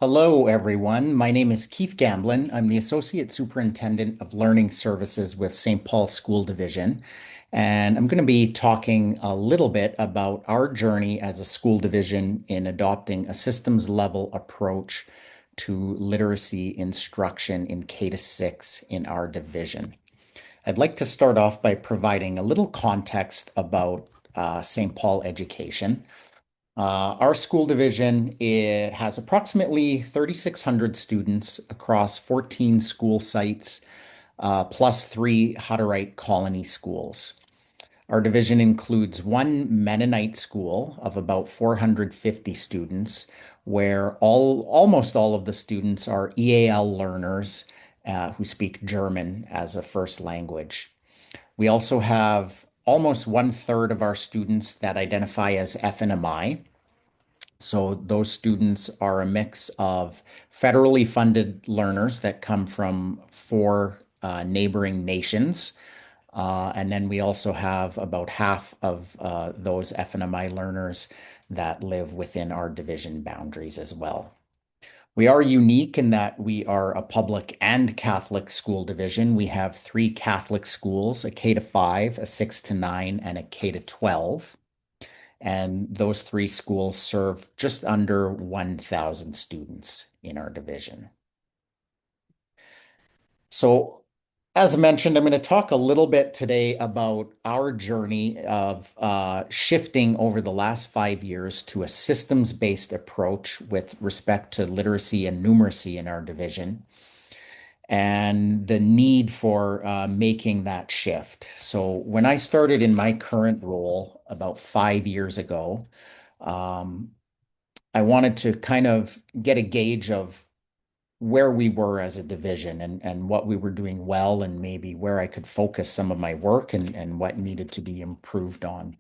Hello, everyone. My name is Keith Gamblin. I'm the Associate Superintendent of Learning Services with St. Paul School Division. And I'm going to be talking a little bit about our journey as a school division in adopting a systems level approach to literacy instruction in K to 6 in our division. I'd like to start off by providing a little context about St. Paul education. Our school division has approximately 3,600 students across 14 school sites, plus three Hutterite colony schools. Our division includes one Mennonite school of about 450 students, where almost all of the students are EAL learners who speak German as a first language. We also have almost one-third of our students that identify as FNMI. So those students are a mix of federally funded learners that come from four neighboring nations. And then we also have about half of those FNMI learners that live within our division boundaries as well. We are unique in that we are a public and Catholic school division. We have three Catholic schools, a K to 5, a 6 to 9, and a K to 12. And those three schools serve just under 1,000 students in our division. So, as mentioned, I'm going to talk a little bit today about our journey of shifting over the last 5 years to a systems-based approach with respect to literacy and numeracy in our division and the need for making that shift. So, when I started in my current role about 5 years ago, um, I wanted to kind of get a gauge of where we were as a division and what we were doing well and maybe where I could focus some of my work and what needed to be improved on.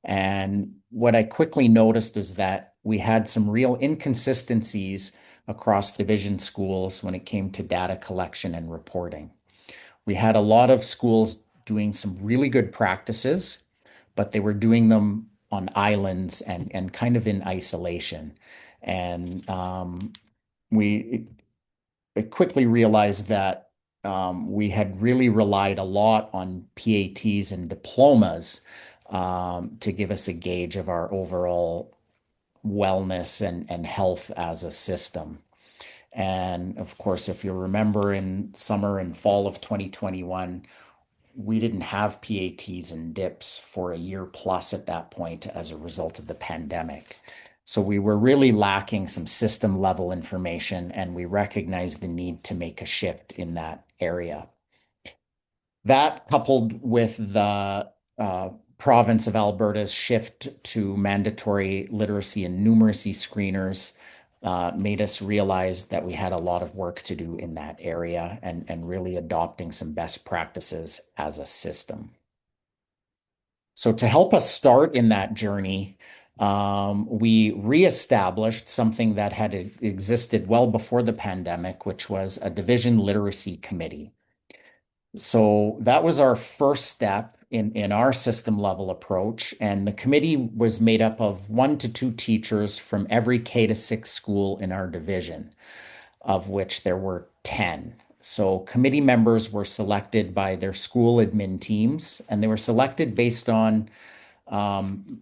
And what I quickly noticed is that we had some real inconsistencies across division schools when it came to data collection and reporting. We had a lot of schools doing some really good practices, but they were doing them on islands and kind of in isolation. And we quickly realized that we had really relied a lot on PATs and diplomas to give us a gauge of our overall wellness and health as a system. And of course, if you remember in summer and fall of 2021, we didn't have PATs and DIPs for a year plus at that point as a result of the pandemic. So we were really lacking some system level information, and we recognized the need to make a shift in that area. That, coupled with the province of Alberta's shift to mandatory literacy and numeracy screeners, made us realize that we had a lot of work to do in that area and really adopting some best practices as a system. So, to help us start in that journey, we reestablished something that had existed well before the pandemic, which was a division literacy committee. So that was our first step in our system level approach. And the committee was made up of 1 to 2 teachers from every K to 6 school in our division, of which there were 10. So committee members were selected by their school admin teams, and they were selected based on um,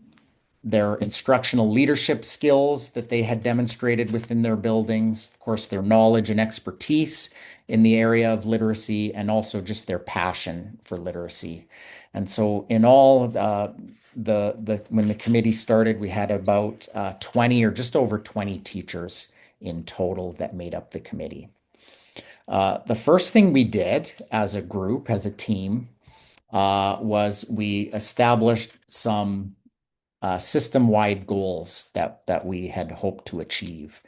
their instructional leadership skills that they had demonstrated within their buildings, of course, their knowledge and expertise in the area of literacy, and also just their passion for literacy. And so, in all, the when the committee started, we had about 20 or just over 20 teachers in total that made up the committee. The first thing we did as a group, as a team, was we established some system-wide goals that we had hoped to achieve.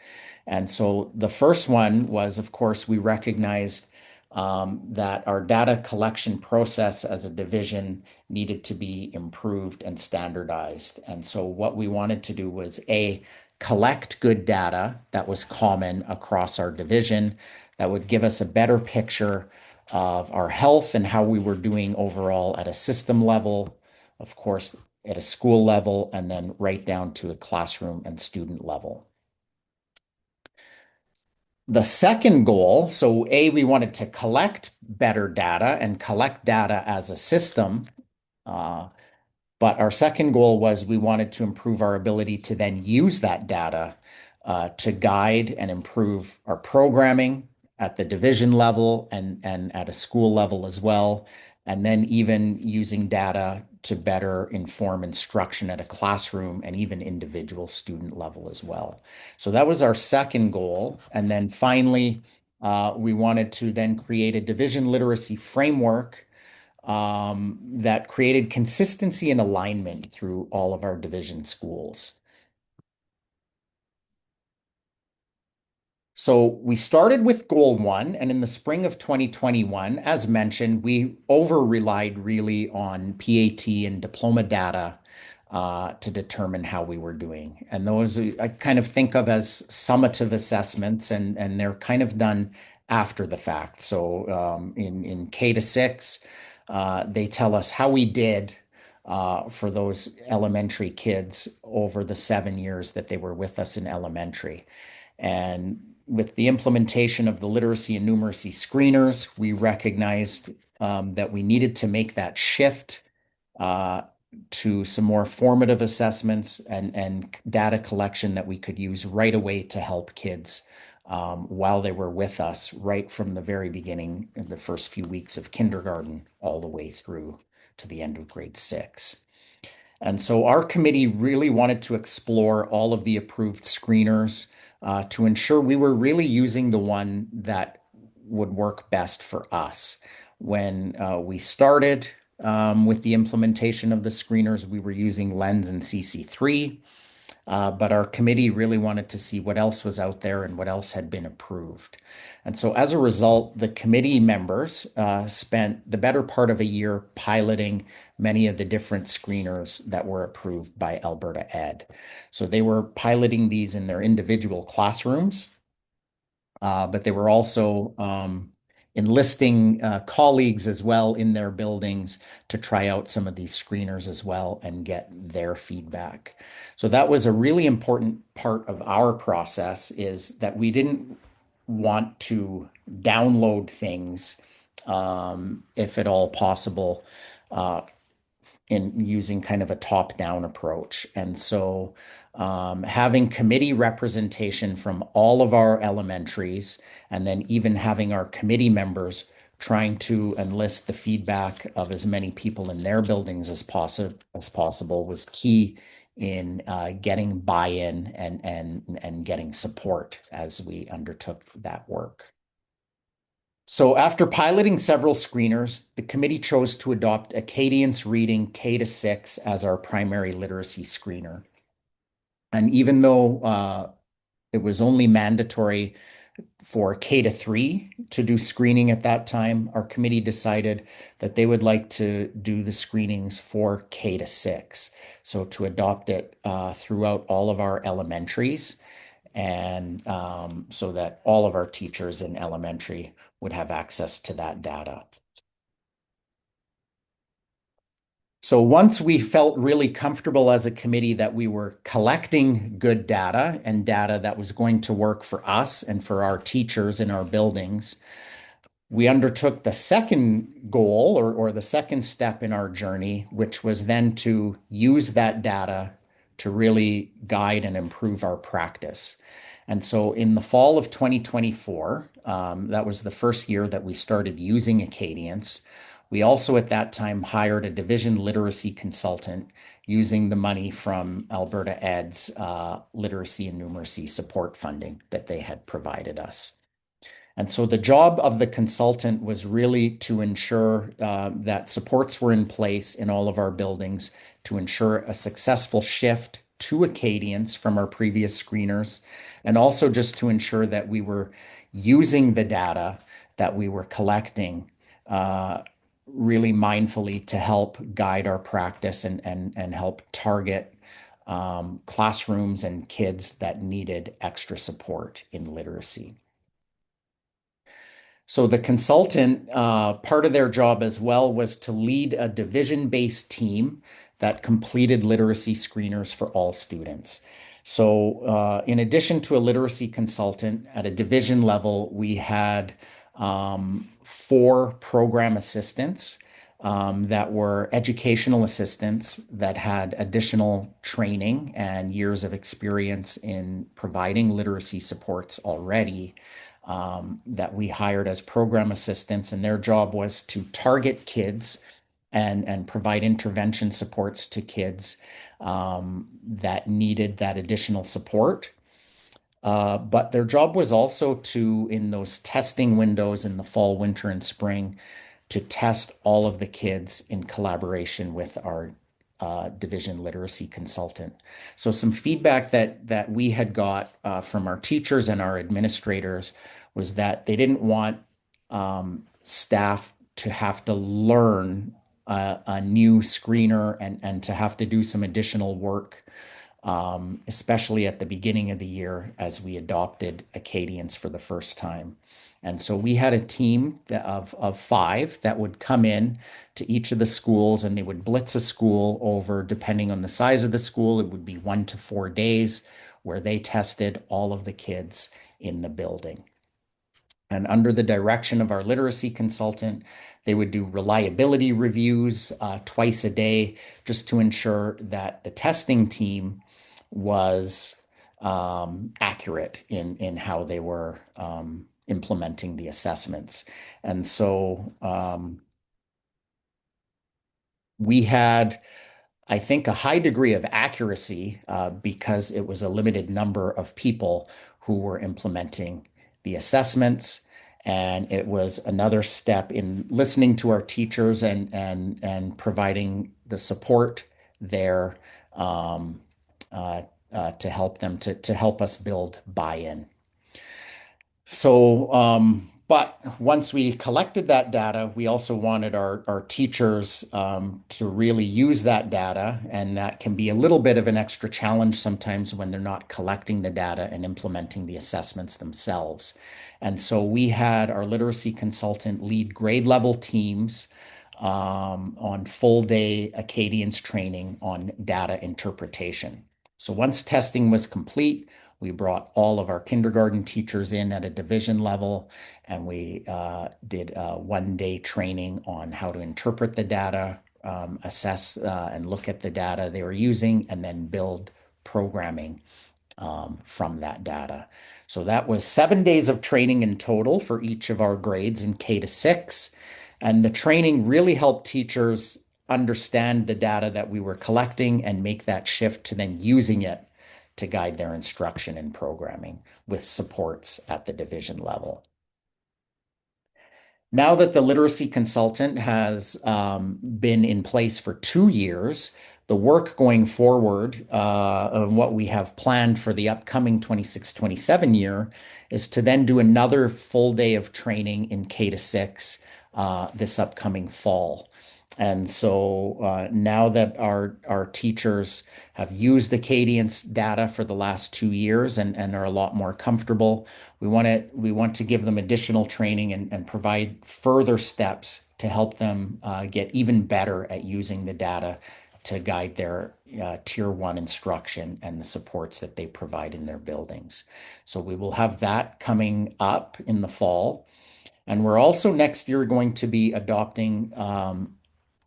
And so the first one was, of course, we recognized that our data collection process as a division needed to be improved and standardized. And so what we wanted to do was collect good data that was common across our division that would give us a better picture of our health and how we were doing overall at a system level, of course, at a school level, and then right down to a classroom and student level. The second goal, so A, we wanted to collect better data and collect data as a system. Uh, But our second goal was we wanted to improve our ability to then use that data to guide and improve our programming at the division level and at a school level as well. And then even using data to better inform instruction at a classroom and even individual student level as well. So that was our second goal. And then finally, we wanted to then create a division literacy framework that created consistency and alignment through all of our division schools. So we started with goal one, and in the spring of 2021, as mentioned, we over relied really on PAT and diploma data to determine how we were doing. And those I kind of think of as summative assessments, and they're kind of done after the fact. So in K to six, they tell us how we did for those elementary kids over the 7 years that they were with us in elementary. And with the implementation of the literacy and numeracy screeners, we recognized that we needed to make that shift uh, to some more formative assessments and data collection that we could use right away to help kids while they were with us, right from the very beginning in the first few weeks of kindergarten all the way through to the end of grade six. And so our committee really wanted to explore all of the approved screeners to ensure we were really using the one that would work best for us. When we started with the implementation of the screeners, we were using Lens and CC3. But our committee really wanted to see what else was out there and what else had been approved. And so as a result, the committee members spent the better part of a year piloting many of the different screeners that were approved by Alberta Ed. So they were piloting these in their individual classrooms, but they were also enlisting colleagues as well in their buildings to try out some of these screeners as well and get their feedback. So that was a really important part of our process is that we didn't want to download things if at all possible uh, in using kind of a top-down approach. And so having committee representation from all of our elementaries, and then even having our committee members trying to enlist the feedback of as many people in their buildings as possible was key in getting buy-in and getting support as we undertook that work. So after piloting several screeners, the committee chose to adopt Acadience Reading K to 6 as our primary literacy screener. And even though it was only mandatory for K to 3 to do screening at that time, our committee decided that they would like to do the screenings for K to 6. So to adopt it throughout all of our elementaries and so that all of our teachers in elementary would have access to that data. So once we felt really comfortable as a committee that we were collecting good data and data that was going to work for us and for our teachers in our buildings, we undertook the second goal or the second step in our journey, which was then to use that data to really guide and improve our practice. And so in the fall of 2024, that was the first year that we started using Acadience. We also at that time hired a division literacy consultant using the money from Alberta Ed's literacy and numeracy support funding that they had provided us. And so the job of the consultant was really to ensure that supports were in place in all of our buildings to ensure a successful shift to Acadience from our previous screeners, and also just to ensure that we were using the data that we were collecting really mindfully to help guide our practice and help target classrooms and kids that needed extra support in literacy. So the consultant, part of their job as well was to lead a division-based team that completed literacy screeners for all students. So, in addition to a literacy consultant at a division level, we had four program assistants that were educational assistants that had additional training and years of experience in providing literacy supports already. That we hired as program assistants, and their job was to target kids and provide intervention supports to kids that needed that additional support. But their job was also to, in those testing windows in the fall, winter, and spring, to test all of the kids in collaboration with our division literacy consultant. So some feedback that we had got from our teachers and our administrators was that they didn't want staff to have to learn a new screener and to have to do some additional work, especially at the beginning of the year as we adopted Acadience for the first time. And so we had a team of five that would come in to each of the schools, and they would blitz a school over, depending on the size of the school, it would be 1 to 4 days where they tested all of the kids in the building. And under the direction of our literacy consultant, they would do reliability reviews twice a day just to ensure that the testing team was accurate in how they were implementing the assessments. And so we had, I think, a high degree of accuracy because it was a limited number of people who were implementing the assessments. And it was another step in listening to our teachers and providing the support there um, to help them to help us build buy-in. But once we collected that data, we also wanted our teachers to really use that data. And that can be a little bit of an extra challenge sometimes when they're not collecting the data and implementing the assessments themselves. And so we had our literacy consultant lead grade level teams on full day Acadience training on data interpretation. So once testing was complete, we brought all of our kindergarten teachers in at a division level, and we did 1 day training on how to interpret the data, assess and look at the data they were using, and then build programming from that data. So that was 7 days of training in total for each of our grades in K to 6. And the training really helped teachers understand the data that we were collecting and make that shift to then using it to guide their instruction and programming with supports at the division level. Now that the literacy consultant has been in place for 2 years, the work going forward, and what we have planned for the upcoming 26-27 year, is to then do another full day of training in K to 6 this upcoming fall. And so now that our teachers have used the Acadience data for the last 2 years and are a lot more comfortable, we want to give them additional training and provide further steps to help them get even better at using the data to guide their tier one instruction and the supports that they provide in their buildings. So we will have that coming up in the fall. And we're also next year going to be adopting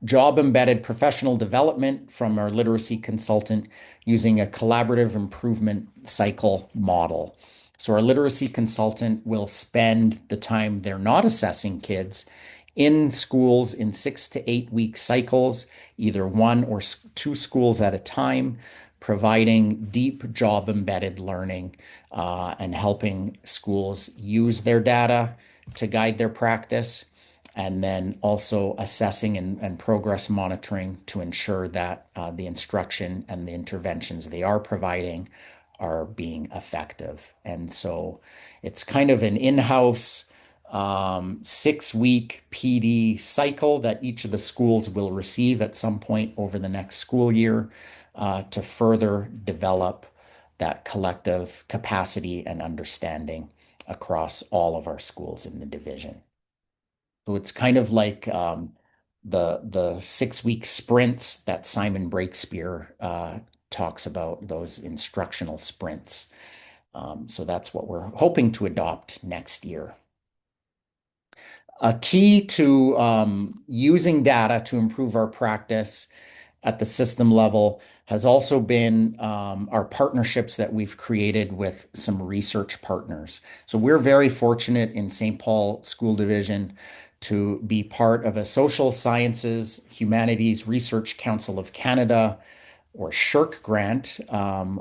job embedded professional development from our literacy consultant using a collaborative improvement cycle model. So our literacy consultant will spend the time they're not assessing kids in schools in 6 to 8 week cycles, either one or two schools at a time, providing deep job embedded learning and helping schools use their data to guide their practice, and then also assessing and progress monitoring to ensure that the instruction and the interventions they are providing are being effective. And so it's kind of an in-house 6 week PD cycle that each of the schools will receive at some point over the next school year to further develop that collective capacity and understanding across all of our schools in the division. So it's kind of like the 6 week sprints that Simon Breakspear talks about those instructional sprints. So that's what we're hoping to adopt next year. A key to using data to improve our practice at the system level has also been our partnerships that we've created with some research partners. So we're very fortunate in St. Paul School Division to be part of a Social Sciences Humanities Research Council of Canada, or SSHRC grant,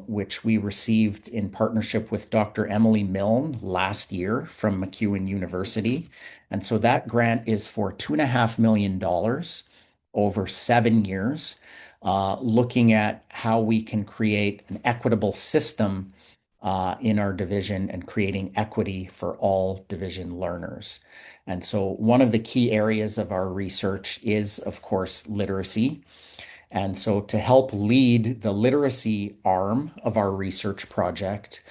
which we received in partnership with Dr. Emily Milne last year from MacEwan University. And so that grant is for $2.5 million over 7 years, looking at how we can create an equitable system in our division and creating equity for all division learners. And so one of the key areas of our research is, of course, literacy. And so, to help lead the literacy arm of our research project,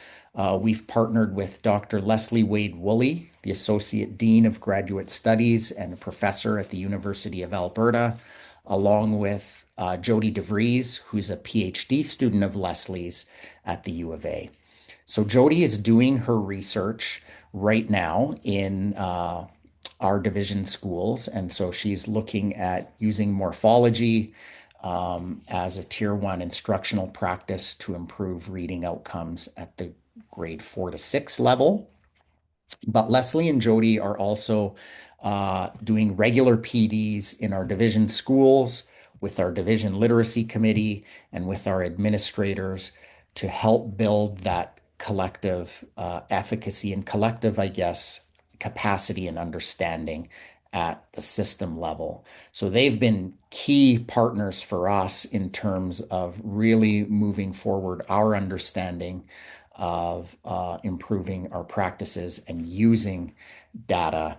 we've partnered with Dr. Leslie Wade Woolley, the Associate Dean of Graduate Studies and a professor at the University of Alberta, along with Jody DeVries, who's a PhD student of Leslie's at the U of A. So, Jody is doing her research right now in our division schools. And so, she's looking at using morphology as a tier one instructional practice to improve reading outcomes at the grade 4 to 6 level. But Leslie and Jody are also doing regular PDs in our division schools with our division literacy committee and with our administrators to help build that collective efficacy and collective, I guess, capacity and understanding at the system level. So they've been key partners for us in terms of really moving forward our understanding of improving our practices and using data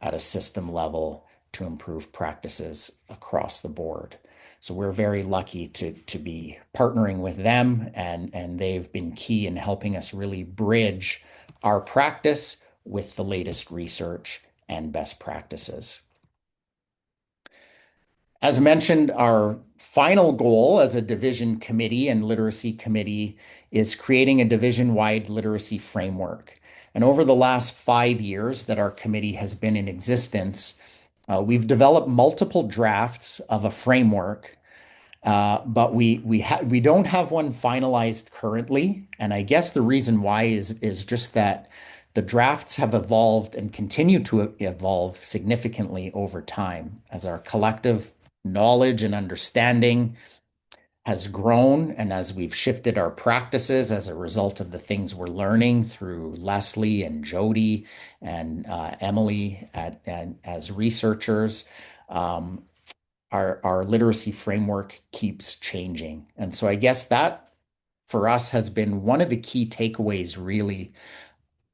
at a system level to improve practices across the board. So we're very lucky to be partnering with them, and they've been key in helping us really bridge our practice with the latest research and best practices. As mentioned, our final goal as a division committee and literacy committee is creating a division-wide literacy framework. And over the last 5 years that our committee has been in existence, we've developed multiple drafts of a framework, but we don't have one finalized currently. And I guess the reason why is just that the drafts have evolved and continue to evolve significantly over time as our collective knowledge and understanding has grown, and as we've shifted our practices as a result of the things we're learning through Leslie and Jody and Emily as researchers, our literacy framework keeps changing. And so I guess that for us has been one of the key takeaways really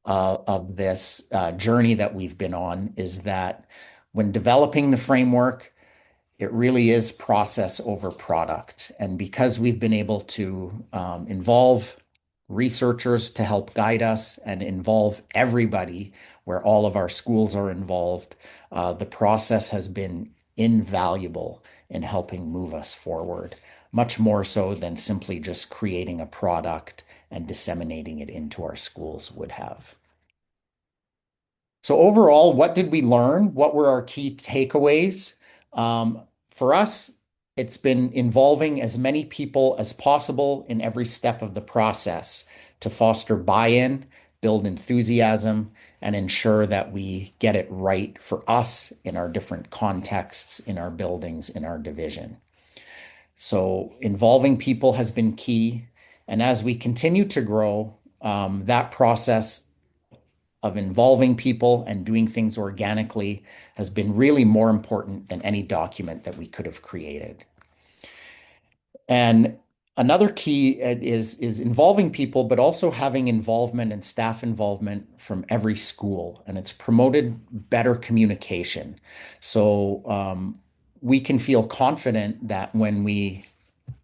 of this journey that we've been on, is that when developing the framework, it really is process over product. And because we've been able to involve researchers to help guide us and involve everybody where all of our schools are involved, the process has been invaluable in helping move us forward, much more so than simply just creating a product and disseminating it into our schools would have. So overall, what did we learn? What were our key takeaways? For us, it's been involving as many people as possible in every step of the process to foster buy-in, build enthusiasm, and ensure that we get it right for us in our different contexts, in our buildings, in our division. So involving people has been key. And as we continue to grow, that process of involving people and doing things organically has been really more important than any document that we could have created. And another key is involving people, but also having involvement and staff involvement from every school. And it's promoted better communication. So we can feel confident that when we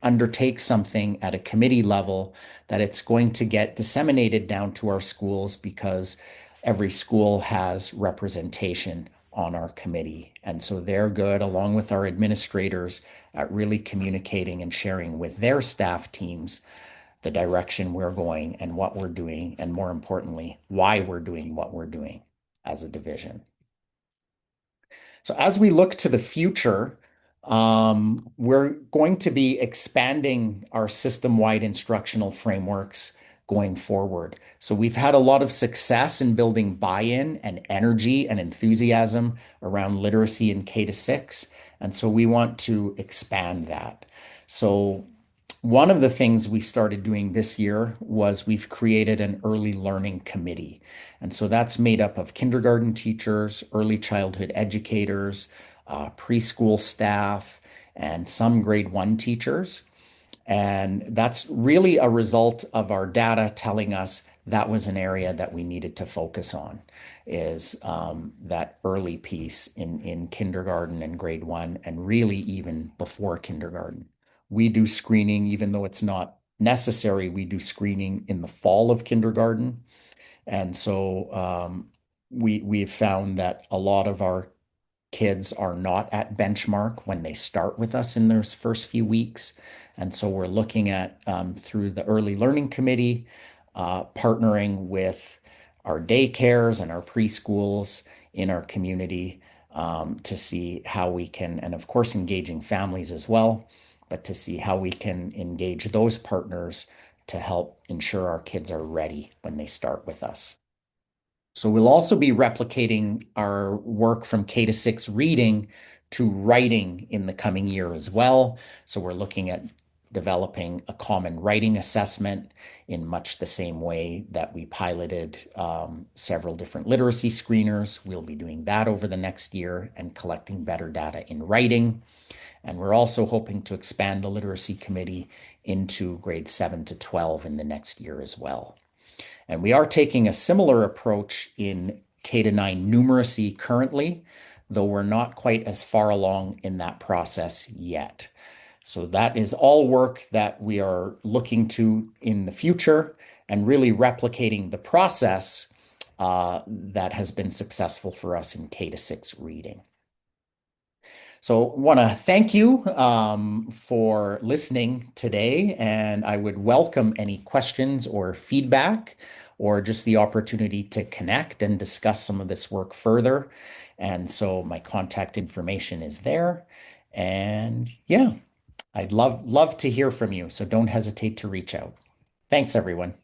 undertake something at a committee level, that it's going to get disseminated down to our schools because every school has representation on our committee. And so they're good, along with our administrators, at really communicating and sharing with their staff teams the direction we're going and what we're doing, and more importantly, why we're doing what we're doing as a division. So as we look to the future, we're going to be expanding our system-wide instructional frameworks going forward. So we've had a lot of success in building buy-in and energy and enthusiasm around literacy in K to 6. And so we want to expand that. So one of the things we started doing this year was we've created an early learning committee. And so that's made up of kindergarten teachers, early childhood educators, preschool staff, and some grade 1 teachers. And that's really a result of our data telling us that was an area that we needed to focus on, is that early piece in kindergarten and grade 1, and really even before kindergarten. We do screening, even though it's not necessary, we do screening in the fall of kindergarten. And so we've found that a lot of our kids are not at benchmark when they start with us in those first few weeks. And so we're looking at, through the Early Learning Committee, partnering with our daycares and our preschools in our community, to see how we can, and of course, engaging families as well, but to see how we can engage those partners to help ensure our kids are ready when they start with us. So we'll also be replicating our work from K to 6 reading to writing in the coming year as well. So we're looking at developing a common writing assessment in much the same way that we piloted several different literacy screeners. We'll be doing that over the next year and collecting better data in writing. And we're also hoping to expand the literacy committee into grades 7 to 12 in the next year as well. And we are taking a similar approach in K to 9 numeracy currently, though we're not quite as far along in that process yet. So that is all work that we are looking to in the future, and really replicating the process that has been successful for us in K to 6 reading. So want to thank you for listening today, and I would welcome any questions or feedback, or just the opportunity to connect and discuss some of this work further. And so my contact information is there. And yeah, I'd love to hear from you, so don't hesitate to reach out. Thanks, everyone.